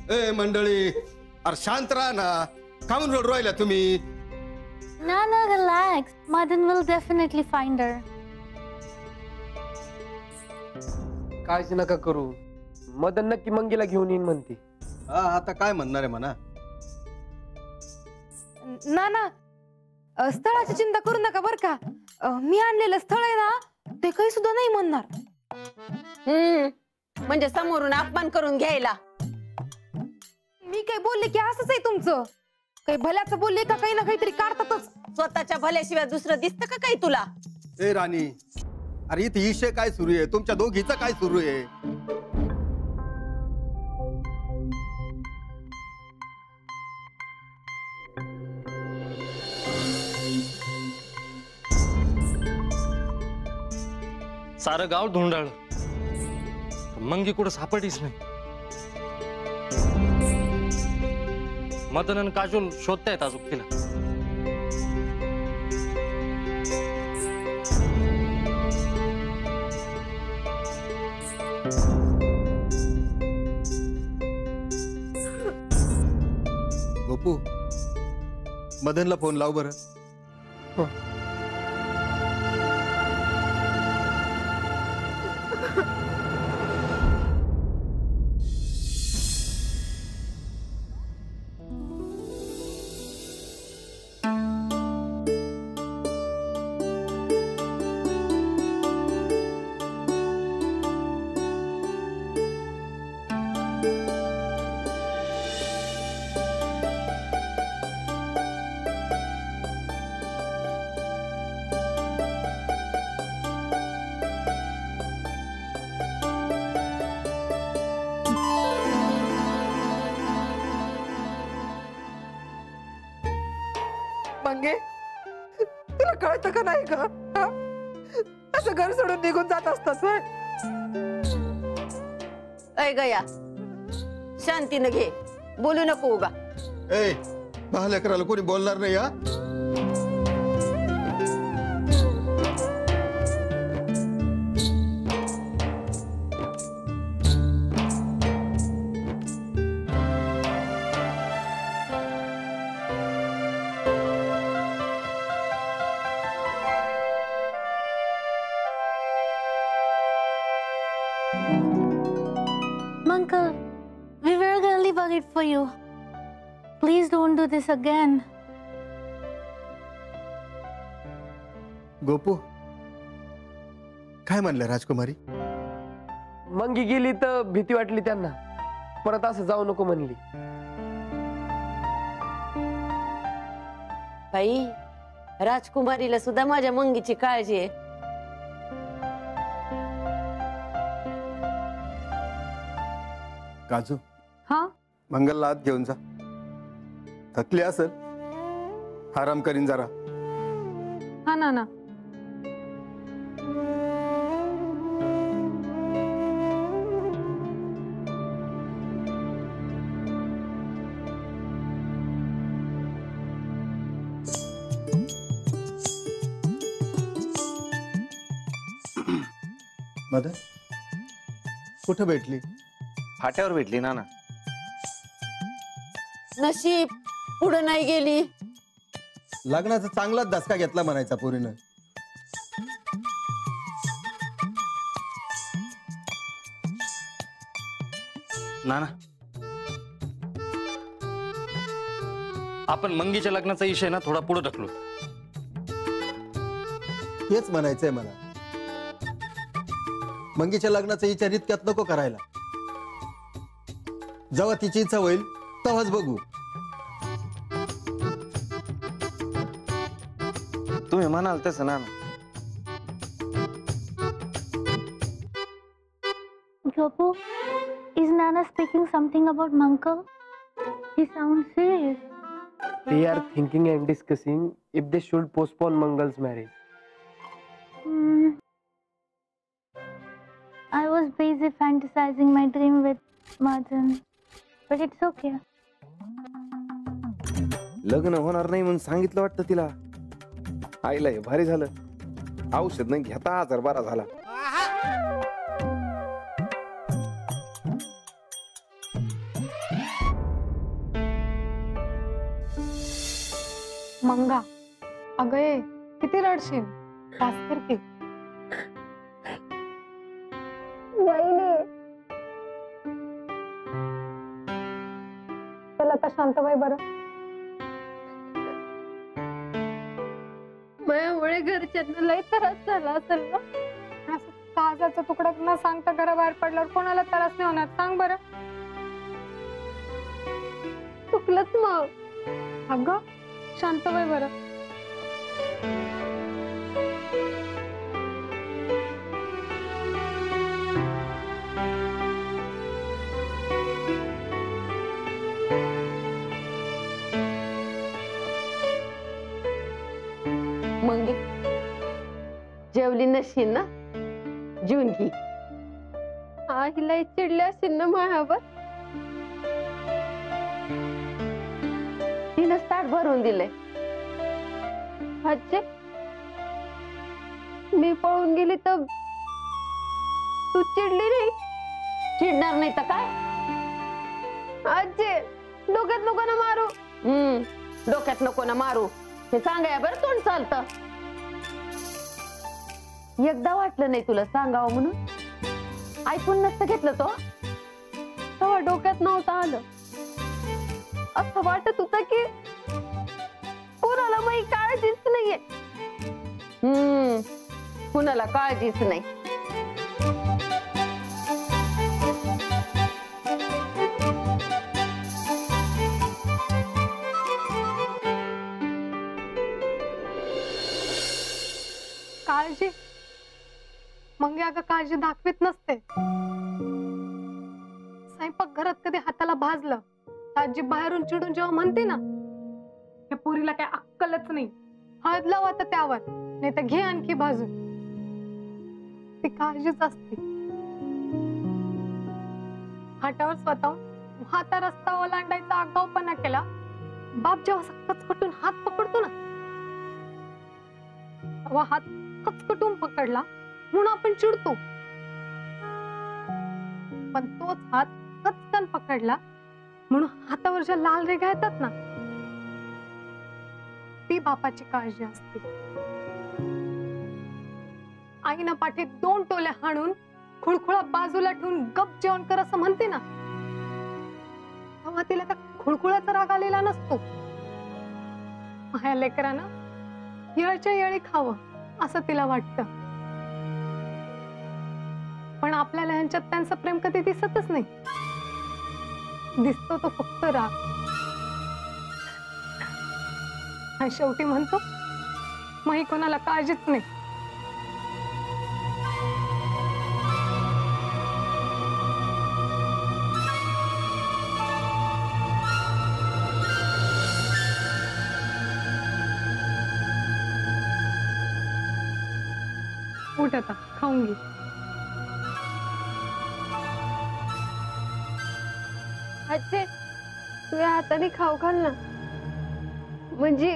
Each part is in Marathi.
ए मंडळी, अरे शांत राहा ना, काहून रडू राहिला तुम्ही? No, relax. Madan will definitely find her. काळजी नका करू, मदन नक्की मंगीला घेऊन येईन म्हणते. हा, आता काय म्हणणार आहे म्हणा. ना स्थळाची चिंता करू नका बर का. मी आणलेलं स्थळ आहे ना, ते काही सुद्धा नाही म्हणणार. म्हणजे समोरून अपमान करून घ्यायला. मी काय बोलले की असंच आहे तुमचं? काही भल्याचं बोलले का काही ना काहीतरी काढतातच. स्वतःच्या भल्याशिवाय दुसरं दिसतं का काही तुला? ए राणी, अरे इथे विषय काय सुरू आहे? तुमच्या दोघीचं काय सुरू आहे? सारं गाव धुंडाळलं, मंगी कुठं सापडलीच नाही. मदन आणि काजोल शोधतायत अजून तिला. गोपू, मदनला फोन लाव बरं. मंगे, तुला कळतं का नाही का? असं घर सोडून निघून जात असतात. अय गया, शांतीनं घे, बोलू नको उगा. ए, बालकराला कोणी बोलणार नाही हा. Uncle, we were really worried for you. Please don't do this again. Gopu, काय म्हणलं राजकुमारी? मंगी गेली तर भीती वाटली त्यांना, परत असं जाऊ नको म्हणली. बाई, राजकुमारीला सुद्धा माझ्या मंगीची काळजी आहे. काजू, हा, मंगलला आत घेऊन जा. थकली असेल, आराम करीन जरा. हा ना. मदन, कुठं भेटली? फाट्यावर भेटली ना. नशीब पुढे नाही गेली. लग्नाचा चांगलाच धसका घेतला म्हणायचा पोरीनं. नाना, आपण मंगीच्या लग्नाचा विषय ना थोडा पुढे ढकलू. हेच म्हणायचंय मला. मंगीच्या लग्नाचा विचार इतक्यात नको करायला. जेव्हा तिची इच्छा होईल तेव्हाच बघू. तुम्ही म्हणाल तसं ना. Gopu, is Nana speaking something about Mankal? He sounds serious. They are thinking and discussing if they should postpone Mangal's marriage. I was busy fantasizing my dream with Madan, but it's okay. लग्न होणार नाही म्हणून सांगितलं वाटतं तिला. आईला हे भारी झालं, औषध नाही घेता आजार बरा झाला. मंगा, अगं ये, किती रडशील? पास कर की. चल आता शांत व्हाय बरं. माझ्यामुळे घरच्यांना लय त्रास झाला असेल ना. असं काजाचा तुकडा न सांगता घराबाहेर पडल्यावर कोणाला त्रास नाही होणार सांग बरं. चुकलंच मग. अगं शांत व्हाय बरं. मंगे जेवली नसशील ना, जेवून घे. आईला चिडले असेल ना माझ्यावर. तिनं ताट भरून दिलंय. आजी, मी पळून गेली तर तू चिडली नाही? चिडणार नाही तर काय. आजी, डोक्यात नको ना मारू. डोक्यात नको ना मारू हे सांगाय बरं तोंड चालतं. एकदा वाटलं नाही तुला सांगावं म्हणून? ऐकून नसतं घेतलं तो. तेव्हा डोक्यात नव्हतं आलं. असं वाटत होतं की कोणाला माझी काळजीच नाहीये. कुणाला काळजीच नाही. काळजी मंगे अगं काळजी दाखवीत नसते. स्वयंपाक घरात कधी हाताला भाजलं तर आजी बाहेरून चिडून जेव्हा म्हणते ना, या पोरीला काय अक्कलच नाही, हळद लावा तर त्यावर, नाही तर घे आणखी भाजून. ती काळजीच असते. हातावर स्वतःहून हाता रस्ता ओलांडायचा आगाऊपणा केला. बाप जेव्हा कचकटून हात पकडतो ना, तेव्हा हात कचकटून पकडला म्हणून आपण चिडतो. पण तोच हात कचकन पकडला म्हणून हातावर ज्या लाल रेघा येतात ना, ती बापाची काळजी असते. आईनं पाठीत 2 टोले हाणून खुळखुळा बाजूला ठेवून गप जेवण कर असं म्हणते ना, तेव्हा तिला त्या खुळखुळ्याचा राग आलेला नसतो. माझ्या लेकरानं येळच्या येळी खावं असं तिला वाटतं. पण आपल्याला ह्यांच्यात त्यांचं प्रेम कधी दिसतच नाही. दिसतो तो फक्त राग. आणि शेवटी म्हणतो मग कोणाला काळजीच नाही. उठ आता खाऊन घे. आजी, तुझ्या हाताने खाऊ घाल ना, म्हणजे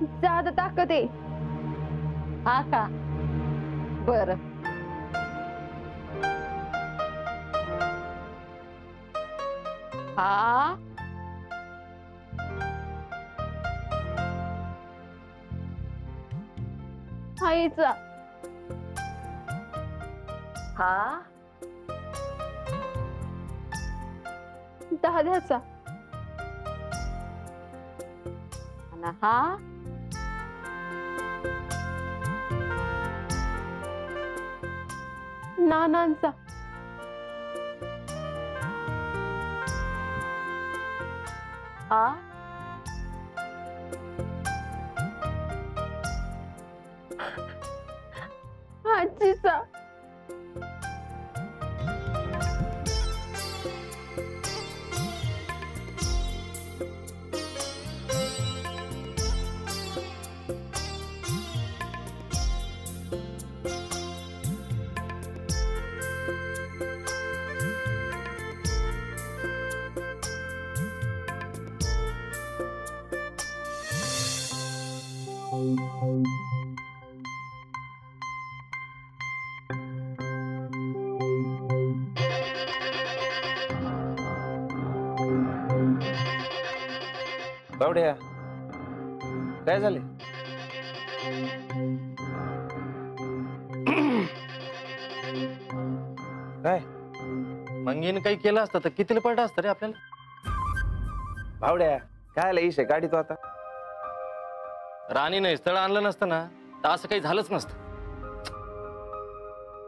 ज्यादा ताकद आहे. हा का? बर. हा आईचा. हा दादाचा. आणि हा नानांचा. हा आजीचा. बावड्या काय झाले? काय मंगीने काही केलं असतं तर कितीला पडलं असतं रे आपल्याला. बावड्या काय इशे गाडी तो आता? राणीने स्थळ आणलं नसतं ना तर असं काही झालंच नसतं.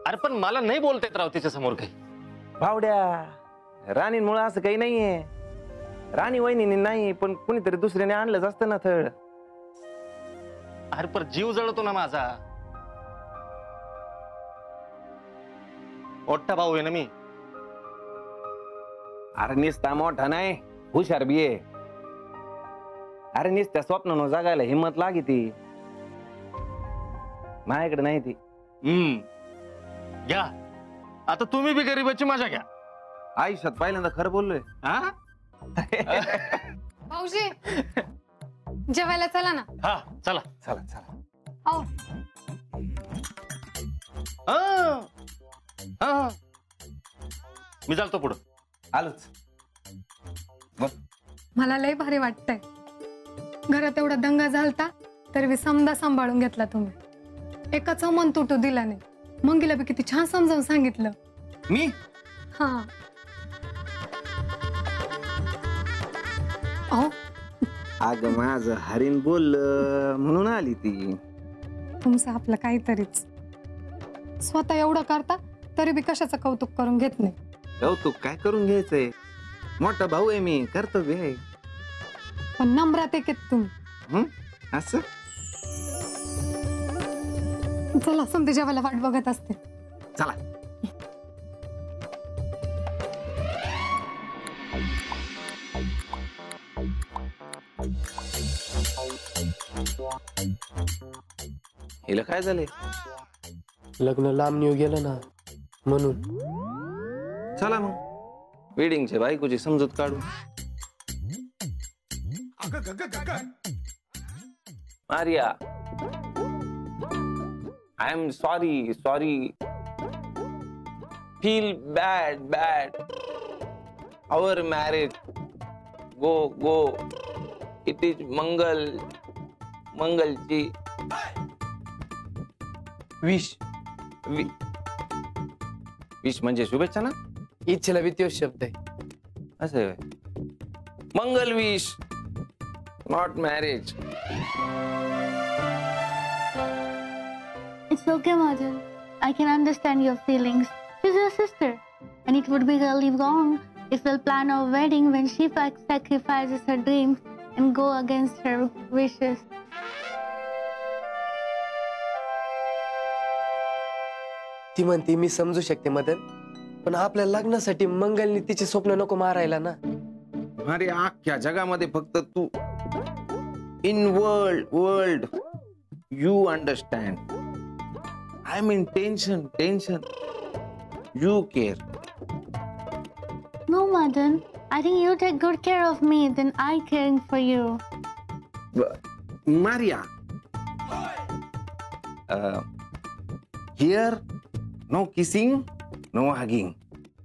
अरे पण मला नाही बोलता येत राव तिच्या समोर काही. बावड्या राणींमुळे असं काही नाहीये. राणी वहिनी नाही पण कुणीतरी दुसऱ्याने आणलंच असतं ना थळ. अरे पण जीव जळतो ना माझा. मोठा भाऊ आहे ना मी. अरे निस्ता मोठा नाही हुशार बी आहे. अरे निस्त्या स्वप्न जगायला हिंमत लागी ती. माझ्याकडे नाही ती. घ्या आता तुम्ही बी गरीबाची मजा घ्या. आयुष्यात पहिल्यांदा खरं बोललोय. हा भाऊजी जेवायला चला ना. हा चला. चला चला. आओ हा हा मी चालतो पुढं. आलोच. मला लय भारी वाटतंय. घरात एवढा दंगा झालता तरी बी समदा सांभाळून घेतला तुम्ही. एकाच मन तुटू दिला नाही. मंगीला बी किती छान समजावून सांगितलं. मी हा अहो अग माझं हरीण बोललं म्हणून आली ती. तुमचं आपलं काहीतरीच. स्वतः एवढं करता तरी बी कशाचं कौतुक करून घेत नाही. कौतुक काय करून घ्यायचंय? मोठा भाऊ आहे मी. कर्तव्य आहे. पण नम्रात एक आहेत तुम्ही. असं चला समजे जेवायला वाट बघत असते. चला. हिला काय झाले? लग्न लांब नेऊ गेलं ना म्हणून. चला मग वेडिंगच्या बायकोची समजूत काढू. Maria I am sorry sorry. Feel bad bad. Our marriage go go. It is मंगलची विश. विश म्हणजे शुभेच्छा ना. इच्छेला बी तोच शब्द आहे. असं आहे. मंगल wish not marriage. It's okay, Madan. I can understand your feelings. She's your sister. And it would be really wrong if we'll plan our wedding when she sacrifices her dreams and go against her wishes. ती म्हणते मी समजू शकते मदन, पण आपल्या लग्नासाठी मंगलनी तिचे स्वप्न नको मारायला ना. अरे अख्ख्या जगामध्ये फक्त तू. In world you understand. I mean tension you care. No, Madan. I think you take good care of me than I caring for you. Maria. Here, no kissing, no hugging.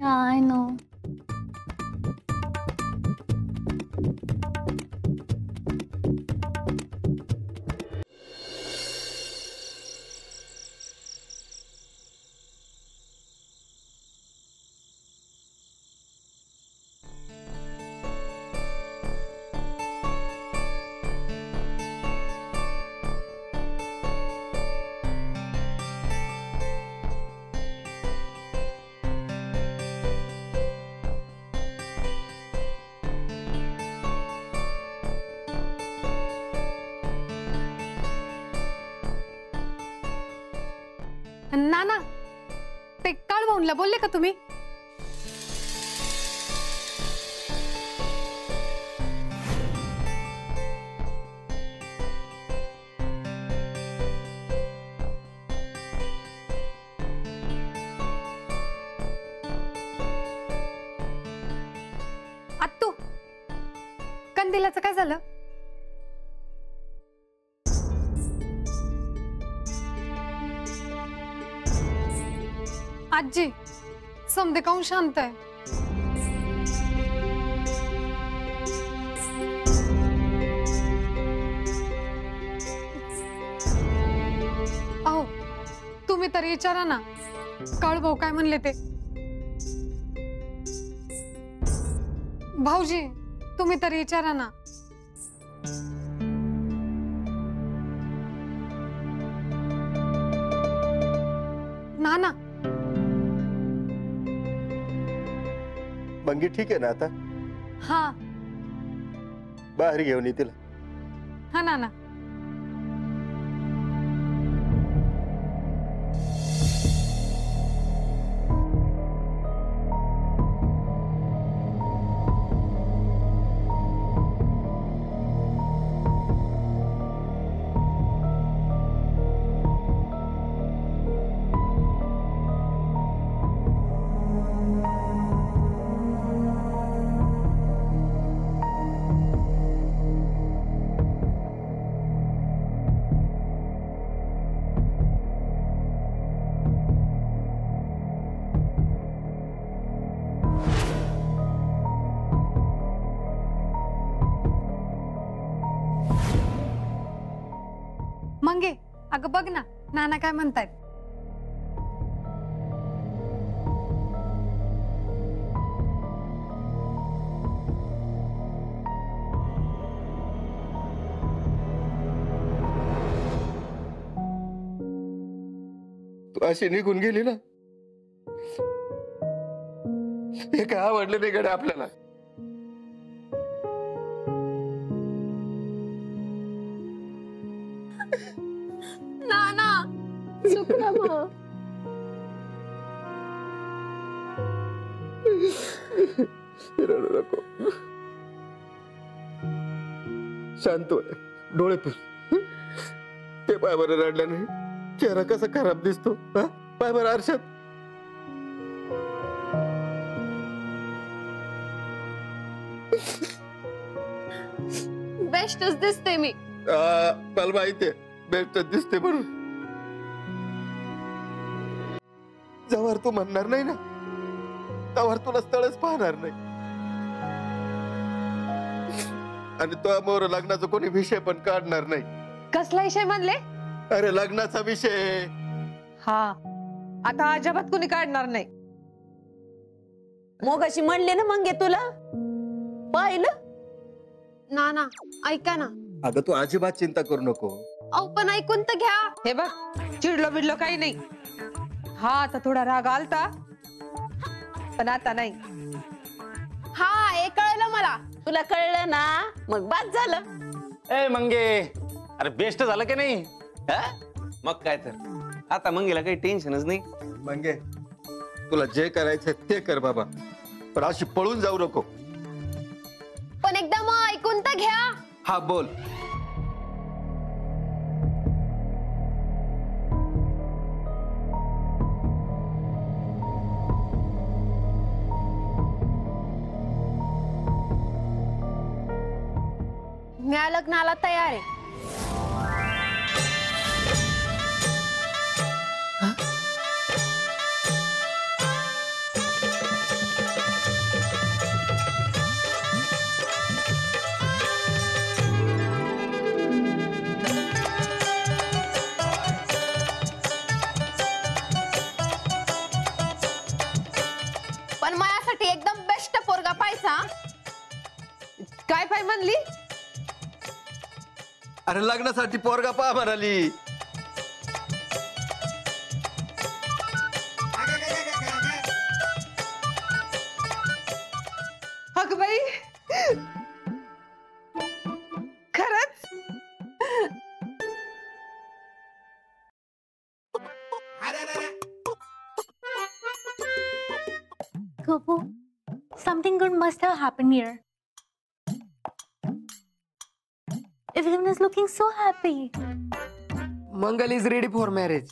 Yeah, I know. नाना ते काळभाऊनला बोलले का तुम्ही? आत्तू कंदिलाचं काय झालं? आजी समदे काऊन शांत आहे? तुम्ही तरी विचारा ना काळू भाऊ काय म्हणले ते. भाऊजी तुम्ही तरी विचारा ना. नाना मंगी ठीक आहे ना आता? हा बाहेर घेऊन ये तिला. हा नाना. मंगे अगं बघ ना नाना काय म्हणतायत. तू अशी निघून गेली ना, हे काय आवडलं नाही गड्या आपल्याला. नाना चुकलं मग. रडू नको, शांत हो, डोळे पुस. ते पाय बरं रडलं नाही, चेहरा कसा खराब दिसतो. पाय बरं आरशात. बेस्टच दिसते मी. मला माहितीये बेस्टच दिसते म्हणून. जवळ तू म्हणणार नाही ना, त्यावर तुला स्थळच पाहणार नाही. आणि तो मोर लग्नाचा कोणी विषय पण काढणार नाही. कसला विषय म्हणले? अरे लग्नाचा विषय. हा आता अजिबात कुणी काढणार नाही. मोगाशी म्हणले ना मंगे तुला, पाहिलं? नाना ऐका ना. अगं तू अजिबात चिंता करू नको. अहो पण ऐकून तर घ्या. हे बघ चिडलो बिडलो काही नाही. हा आता थोडा राग आलता पण आता नाही. हा हे कळलं मला. तुला कळलं ना मग बाद झालं. ए मंगे, अरे बेस्ट झालं की नाही? हा? मग काय तर आता मंगेला काही टेन्शनच नाही. मंगे तुला जे करायचंय ते कर बाबा, पण अशी पळून जाऊ नको. पण एकदा मग ऐकून तर घ्या. हा बोल. मी लग्नाला तयार आहे. पण माझ्यासाठी एकदम बेस्ट पोरगा पाहिजे. काय पाय म्हणली? अरे लग्नासाठी पोरगा पहा म्हणाली. अगं बाई खरंच? Gopu, something good must have happened here. Everyone is looking so happy. Mangal is ready for marriage.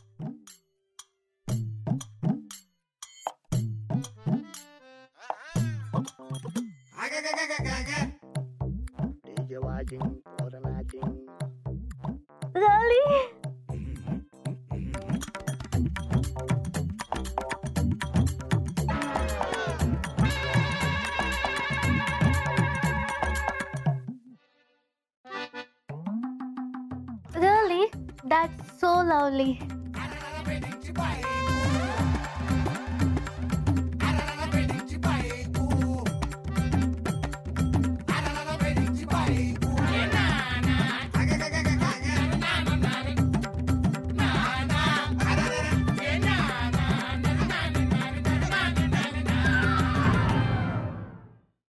Really? Really? That's so lovely. पायरी